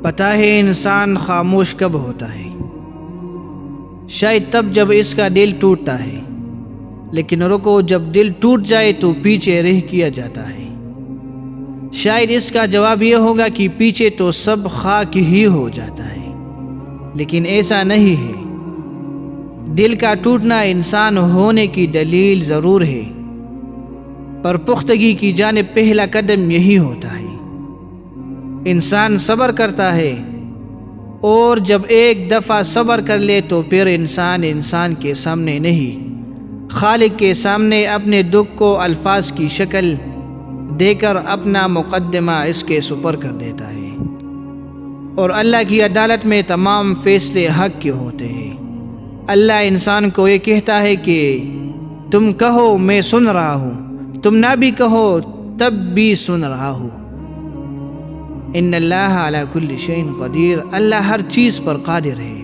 پتہ ہے انسان خاموش کب ہوتا ہے؟ شاید تب جب اس کا دل ٹوٹتا ہے، لیکن رکو، جب دل ٹوٹ جائے تو پیچھے رہ کیا جاتا ہے۔ شاید اس کا جواب یہ ہوگا کہ پیچھے تو سب خاک ہی ہو جاتا ہے، لیکن ایسا نہیں ہے۔ دل کا ٹوٹنا انسان ہونے کی دلیل ضرور ہے، پر پختگی کی جانب پہلا قدم یہی ہوتا ہے۔ انسان صبر کرتا ہے، اور جب ایک دفعہ صبر کر لے تو پھر انسان کے سامنے نہیں، خالق کے سامنے اپنے دکھ کو الفاظ کی شکل دے کر اپنا مقدمہ اس کے سپر کر دیتا ہے۔ اور اللہ کی عدالت میں تمام فیصلے حق کے ہوتے ہیں۔ اللہ انسان کو یہ کہتا ہے کہ تم کہو میں سن رہا ہوں، تم نہ بھی کہو تب بھی سن رہا ہوں۔ ان اللہ علی کل شیء قدیر، اللہ ہر چیز پر قادر ہے۔